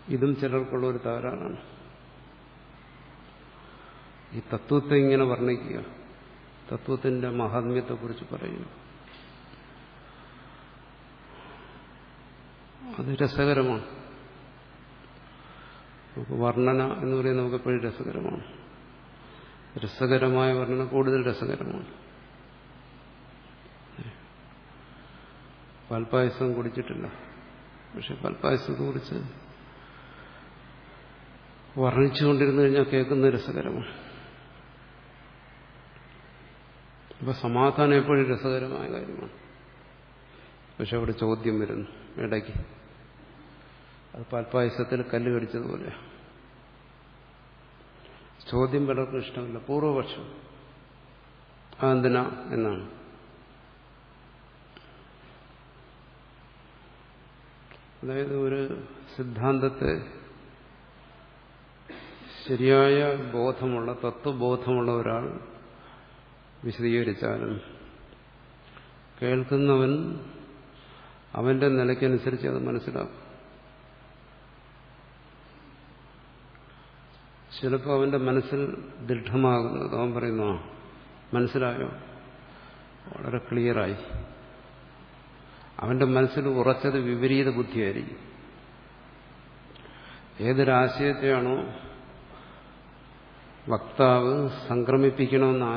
ഇതും ചിലർക്കുള്ള ഒരു തകരാറാണ്. ഈ തത്വത്തെ ഇങ്ങനെ വർണ്ണിക്കുക, തത്വത്തിന്റെ മഹാത്മ്യത്തെക്കുറിച്ച് പറയുന്നു, അത് രസകരമാണ്. നമുക്ക് വർണ്ണന എന്ന് പറയുന്നത് നമുക്ക് എപ്പോഴും രസകരമാണ്. രസകരമായ വർണ്ണന കൂടുതൽ രസകരമാണ്. പാൽപ്പായസം കുടിച്ചിട്ടില്ല, പക്ഷെ പാൽപ്പായസത്തെ കുറിച്ച് വർണ്ണിച്ചുകൊണ്ടിരുന്നു കഴിഞ്ഞാൽ കേൾക്കുന്നത് രസകരമാണ്. അപ്പൊ സമാധാനം എപ്പോഴും രസകരമായ കാര്യമാണ്. പക്ഷെ അവിടെ ചോദ്യം വരുന്നു ഇടയ്ക്ക്. അത് പാൽപ്പായസത്തിൽ കല്ല് കടിച്ചതുപോലെ. ചോദ്യം പലർക്കും ഇഷ്ടമില്ല. പൂർവപക്ഷം അതെന്തിനാ എന്നാണ്. അതായത് ഒരു സിദ്ധാന്തത്തെ ശരിയായ ബോധമുള്ള, തത്വബോധമുള്ള ഒരാൾ വിശദീകരിച്ചാലും കേൾക്കുന്നവൻ അവന്റെ നിലയ്ക്കനുസരിച്ച് അത് മനസ്സിലാക്കും. ചിലപ്പോൾ അവന്റെ മനസ്സിൽ ദൃഢമാകുന്നത് അവൻ പറയുന്നു, മനസ്സിലായോ, വളരെ ക്ലിയറായി. അവന്റെ മനസ്സിൽ ഉറച്ചത് വിപരീത ബുദ്ധിയായിരിക്കും. ഏതൊരാശയത്തെയാണോ വക്താവ് സംക്രമിപ്പിക്കണമെന്ന്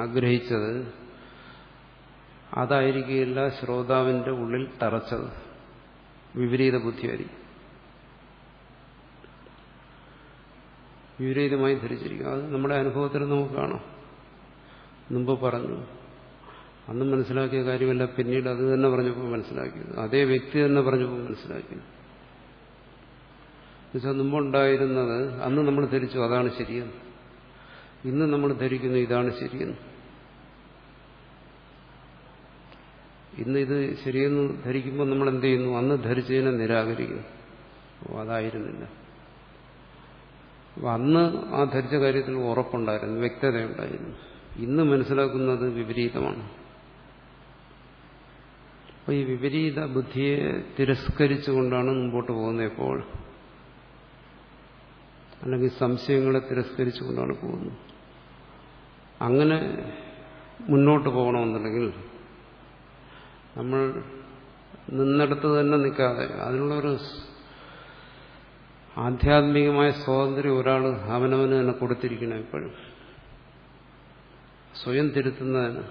ആഗ്രഹിച്ചത് അതായിരിക്കില്ല ശ്രോതാവിന്റെ ഉള്ളിൽ തറച്ചത്. വിപരീത ബുദ്ധിയായിരിക്കും, വിപരീതമായി ധരിച്ചിരിക്കും. അത് നമ്മുടെ അനുഭവത്തിൽ നമുക്ക് കാണാം. മുമ്പ് പറഞ്ഞു, അന്ന് മനസ്സിലാക്കിയ കാര്യമല്ല പിന്നീട് അത് തന്നെ പറഞ്ഞപ്പോൾ മനസ്സിലാക്കിയത്, അതേ വ്യക്തി തന്നെ പറഞ്ഞപ്പോൾ മനസ്സിലാക്കിയത്. എന്നുവെച്ചാൽ മുമ്പുണ്ടായിരുന്നത് അന്ന് നമ്മൾ ധരിച്ചു അതാണ് ശരിയെന്ന്, ഇന്ന് നമ്മൾ ധരിക്കുന്നു ഇതാണ് ശരിയെന്ന്. ഇന്ന് ഇത് ശരിയെന്ന് ധരിക്കുമ്പോൾ നമ്മൾ എന്ത് ചെയ്യുന്നു, അന്ന് ധരിച്ചതിനെ നിരാകരിക്കുന്നു. അതായിരുന്നില്ല. അന്ന് ആ ധരിച്ച കാര്യത്തിൽ ഉറപ്പുണ്ടായിരുന്നു, വ്യക്തതയുണ്ടായിരുന്നു. ഇന്ന് മനസ്സിലാക്കുന്നത് വിപരീതമാണ്. അപ്പോൾ ഈ വിപരീത ബുദ്ധിയെ തിരസ്കരിച്ചുകൊണ്ടാണ് മുമ്പോട്ട് പോകുന്നത് എപ്പോൾ, അല്ലെങ്കിൽ സംശയങ്ങളെ തിരസ്കരിച്ചുകൊണ്ടാണ് പോകുന്നത്. അങ്ങനെ മുന്നോട്ട് പോകണമെന്നുണ്ടെങ്കിൽ നമ്മൾ നിന്നിടത്ത് തന്നെ നിൽക്കാതെ അതിനുള്ളൊരു ആധ്യാത്മികമായ സ്വാതന്ത്ര്യം ഒരാൾ അവനവന് തന്നെ കൊടുത്തിരിക്കണം. എപ്പോഴും സ്വയം തിരുത്തുന്നതിന്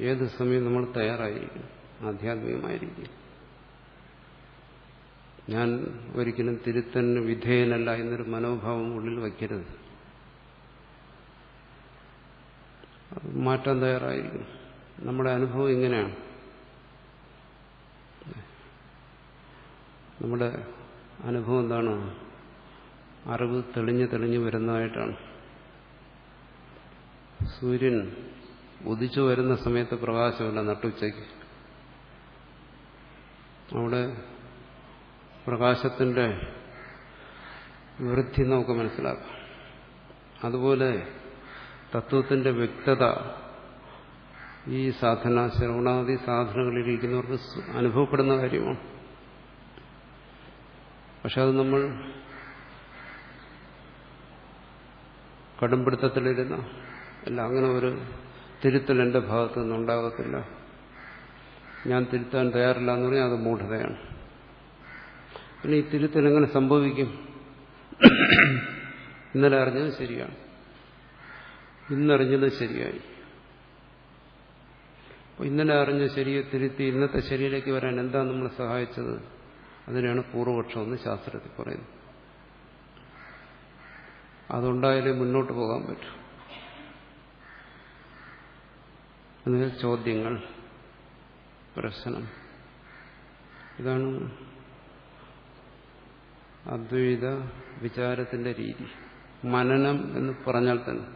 ഏത് സമയം നമ്മൾ തയ്യാറായിരിക്കും, ആധ്യാത്മികമായിരിക്കും. ഞാൻ ഒരിക്കലും തിരുത്തലിന് വിധേയനല്ല എന്നൊരു മനോഭാവം ഉള്ളിൽ വയ്ക്കരുത്. മാറ്റാൻ തയ്യാറായിരിക്കും. നമ്മുടെ അനുഭവം ഇങ്ങനെയാണ്. നമ്മുടെ അനുഭവം എന്താണ്? അറിവ് തെളിഞ്ഞു വരുന്നതായിട്ടാണ്. സൂര്യൻ ഉദിച്ചു വരുന്ന സമയത്ത് പ്രകാശമല്ല, നട്ടുച്ചയ്ക്ക്. അവിടെ പ്രകാശത്തിന്റെ വൃദ്ധി നമുക്ക് മനസ്സിലാക്കാം. അതുപോലെ തത്വത്തിന്റെ വ്യക്തത ഈ സാധന, ശ്രവണാദി സാധനങ്ങളിലിരിക്കുന്നവർക്ക് അനുഭവപ്പെടുന്ന കാര്യമാണ്. പക്ഷെ അത് നമ്മൾ കടുംപിടുത്തത്തിലിരുന്ന അല്ല, അങ്ങനെ ഒരു തിരുത്തൽ എൻ്റെ ഭാഗത്തു നിന്നുണ്ടാകത്തില്ല, ഞാൻ തിരുത്താൻ തയ്യാറില്ല എന്ന് പറഞ്ഞാൽ അത് മൂഢതയാണ്. പിന്നെ ഈ തിരുത്തൽ എങ്ങനെ സംഭവിക്കും? ഇന്നലെ അറിഞ്ഞത് ശരിയാണ്, ഇന്നറിഞ്ഞത് ശരിയായി. അപ്പോൾ ഇന്നലെ അറിഞ്ഞ ശരിയെ തിരുത്തി ഇന്നത്തെ ശരിയിലേക്ക് വരാൻ എന്താ നമ്മളെ സഹായിച്ചത്? അതിനാണ് പൂർവപക്ഷം എന്ന് ശാസ്ത്രത്തിൽ പറയുന്നത്. അതുണ്ടായാലേ മുന്നോട്ട് പോകാൻ പറ്റൂ. എന്നുവെച്ചാൽ ചോദ്യങ്ങൾ, പ്രശ്നം, ഇതാണ് അദ്വൈത വിചാരത്തിന്റെ രീതി. മനനം എന്ന് പറഞ്ഞാൽ തന്നെ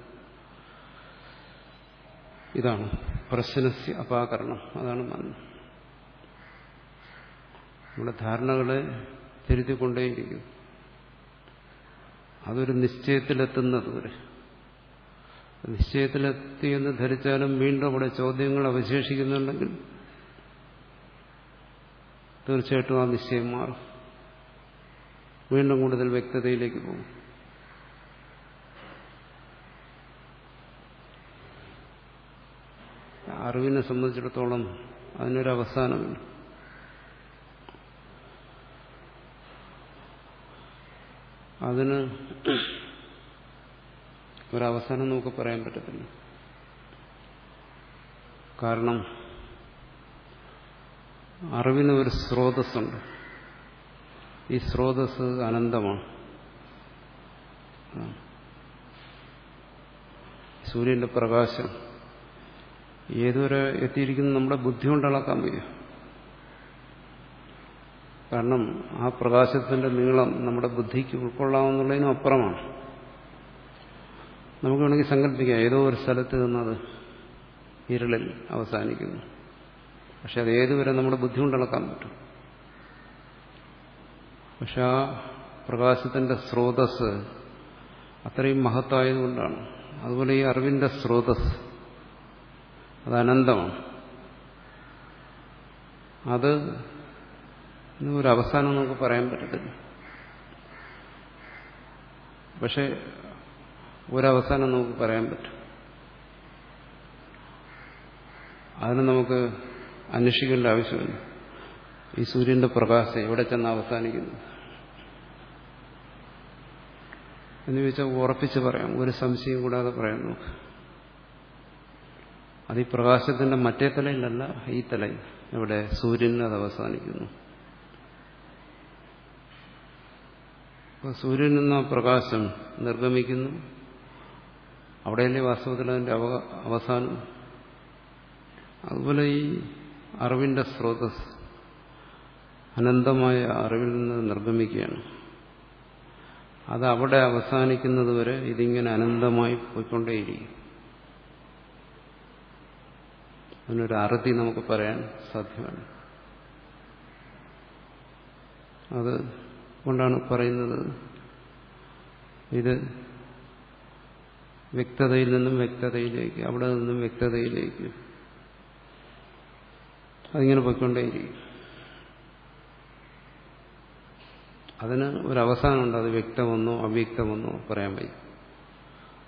ഇതാണ് പ്രശ്നസ്യ അപാകരണം. അതാണ് മനനം. നമ്മുടെ ധാരണകളെ തിരുത്തിക്കൊണ്ടേയിരിക്കും. അതൊരു നിശ്ചയത്തിലെത്തുന്നത് വരെ. നിശ്ചയത്തിലെത്തിയെന്ന് ധരിച്ചാലും വീണ്ടും അവിടെ ചോദ്യങ്ങൾ അവശേഷിക്കുന്നുണ്ടെങ്കിൽ തീർച്ചയായിട്ടും ആ നിശ്ചയം മാറും. വീണ്ടും കൂടുതൽ വ്യക്തതയിലേക്ക് പോകും. അറിവിനെ സംബന്ധിച്ചിടത്തോളം അതിനൊരവസാനമില്ല. അതിന് ഒരവസാനം നമുക്ക് പറയാൻ പറ്റത്തില്ല. കാരണം അറിവിന് ഒരു സ്രോതസ്സുണ്ട്. ഈ സ്രോതസ്സ് അനന്തമാണ്. സൂര്യന്റെ പ്രകാശം ഏതുവരെ എത്തിയിരിക്കുന്നു നമ്മുടെ ബുദ്ധി കൊണ്ട് അളക്കാൻ വയ്യ. കാരണം ആ പ്രകാശത്തിന്റെ നീളം നമ്മുടെ ബുദ്ധിക്ക് ഉൾക്കൊള്ളാമെന്നുള്ളതിനും അപ്പുറമാണ്. നമുക്ക് വേണമെങ്കിൽ സങ്കല്പിക്കാം, ഏതോ ഒരു സ്ഥലത്ത് നിന്നത് ഇരുളിൽ അവസാനിക്കുന്നു. പക്ഷെ അത് ഏതുവരെ നമ്മുടെ ബുദ്ധി കൊണ്ട് അളക്കാൻ പറ്റും. പക്ഷെ ആ പ്രകാശത്തിന്റെ സ്രോതസ് അത്രയും മഹത്തായതുകൊണ്ടാണ്. അതുപോലെ ഈ അറിവിന്റെ സ്രോതസ് അത് അനന്തമാണ്. അത് ഒരവസാനം നമുക്ക് പറയാൻ പറ്റത്തില്ല. പക്ഷെ ഒരവസാനം നമുക്ക് പറയാൻ പറ്റും. അതിന് നമുക്ക് അന്വേഷിക്കേണ്ട ആവശ്യമില്ല. ഈ സൂര്യന്റെ പ്രകാശം എവിടെ ചെന്ന് അവസാനിക്കുന്നു എന്ന് ചോദിച്ചാൽ ഉറപ്പിച്ച് പറയാം, ഒരു സംശയം കൂടാതെ പറയാം നമുക്ക്. അത് ഈ പ്രകാശത്തിന്റെ മറ്റേ തലയിലല്ല, ഈ തലയിൽ എവിടെ സൂര്യനിൽ അത് അവസാനിക്കുന്നു. അപ്പോൾ സൂര്യനിൽ നിന്ന് ആ പ്രകാശം നിർഗമിക്കുന്നു. അവിടെയല്ലേ വാസ്തവത്തിൽ അതിന്റെ അവസാനം. അതുപോലെ ഈ അറിവിന്റെ സ്രോതസ് അനന്തമായ അറിവിൽ നിന്ന് നിർഗമിക്കുകയാണ്. അത് അവിടെ അവസാനിക്കുന്നത് വരെ ഇതിങ്ങനെ അനന്തമായി പോയിക്കൊണ്ടേയിരിക്കും. അതിനൊരു അറുതി നമുക്ക് പറയാൻ സാധ്യമാണ്. അത് കൊണ്ടാണ് പറയുന്നത്, ഇത് വ്യക്തതയിൽ നിന്നും വ്യക്തതയിലേക്ക്, അവിടെ നിന്നും വ്യക്തതയിലേക്ക് അതിങ്ങനെ പോയിക്കൊണ്ടേയിരിക്കും. അതിന് ഒരവസാനമുണ്ട്. അത് വ്യക്തമെന്നോ അവ്യക്തമെന്നോ പറയാൻ വയ്യ.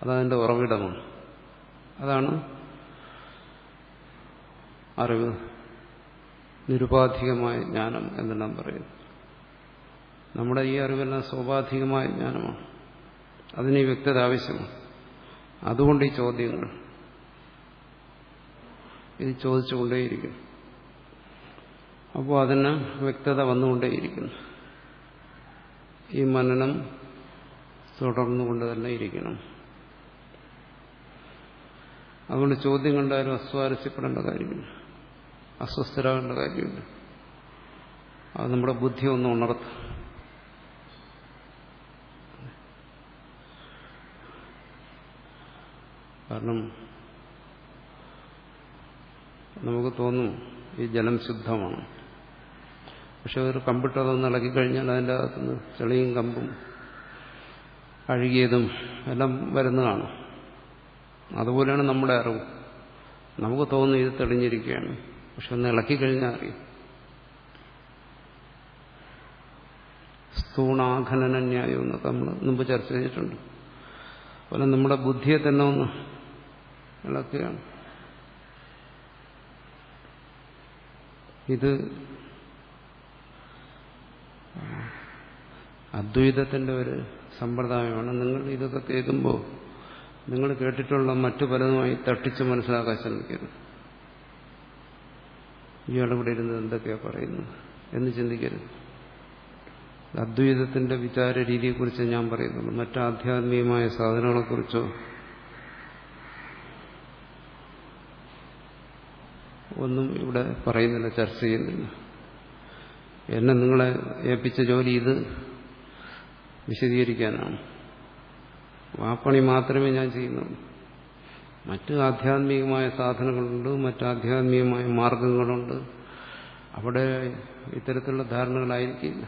അതതിൻ്റെ ഉറവിടമാണ്. അതാണ് അറിവ്, നിരുപാധികമായ ജ്ഞാനം എന്നെല്ലാം പറയുന്നു. നമ്മുടെ ഈ അറിവെല്ലാം സ്വാഭാവികമായ ജ്ഞാനമാണ്. അതിന് ഈ വ്യക്തത ആവശ്യമാണ്. അതുകൊണ്ട് ഈ ചോദ്യങ്ങൾ ഇത് ചോദിച്ചുകൊണ്ടേയിരിക്കും. അപ്പോൾ അതിന് വ്യക്തത വന്നുകൊണ്ടേയിരിക്കുന്നു. ഈ മനനം തുടർന്നുകൊണ്ട് തന്നെ ഇരിക്കണം. അതുകൊണ്ട് ചോദ്യം കണ്ടാലും അസ്വാരസ്യപ്പെടേണ്ട കാര്യമില്ല, അസ്വസ്ഥരാകേണ്ട കാര്യമില്ല. അത് നമ്മുടെ ബുദ്ധി ഒന്ന് ഉണർത്തും. കാരണം നമുക്ക് തോന്നും ഈ ജലം ശുദ്ധമാണ്. പക്ഷെ ഒരു കമ്പിട്ടതൊന്ന് ഇളക്കിക്കഴിഞ്ഞാൽ അതിൻ്റെ അകത്തുനിന്ന് ചെളിയും കമ്പും അഴുകിയതും എല്ലാം വരുന്നതാണ്. അതുപോലെയാണ് നമ്മുടെ അറിവ്. നമുക്ക് തോന്നുന്നു ഇത് തെളിഞ്ഞിരിക്കുകയാണ്, പക്ഷെ ഒന്ന് ഇളക്കിക്കഴിഞ്ഞാൽ അറിയും. സ്ഥൂണാഖനന ന്യായം എന്നൊക്കെ നമ്മൾ മുമ്പ് ചർച്ച ചെയ്തിട്ടുണ്ട്. അതുപോലെ നമ്മുടെ ബുദ്ധിയെ തന്നെ ഒന്ന് ഇളക്കുകയാണ്. ഇത് അദ്വൈതത്തിന്റെ ഒരു സമ്പ്രദായമാണ്. നിങ്ങൾ ഇതൊക്കെ കേൾക്കുമ്പോൾ നിങ്ങൾ കേട്ടിട്ടുള്ള മറ്റു പലതുമായി തട്ടിച്ച് മനസ്സിലാക്കാൻ ശ്രമിക്കരുത്. ഇയാളിവിടെ ഇരുന്ന് എന്തൊക്കെയാ പറയുന്നത് എന്ന് ചിന്തിക്കരുത്. അദ്വൈതത്തിന്റെ വിചാര രീതിയെക്കുറിച്ച് ഞാൻ പറയുന്നുള്ളൂ. മറ്റ് ആധ്യാത്മികമായ സാധനങ്ങളെക്കുറിച്ചോ ഒന്നും ഇവിടെ പറയുന്നില്ല, ചർച്ച ചെയ്യുന്നില്ല. എന്നെ നിങ്ങളെ ഏൽപ്പിച്ച ജോലി ഇത് വിശദീകരിക്കാനാണ്. ആ പണി മാത്രമേ ഞാൻ ചെയ്യുന്നുള്ളൂ. മറ്റ് ആധ്യാത്മികമായ സാധനങ്ങളുണ്ട്, മറ്റ് ആധ്യാത്മികമായ മാർഗങ്ങളുണ്ട്. അവിടെ ഇത്തരത്തിലുള്ള ധാരണകളായിരിക്കില്ല.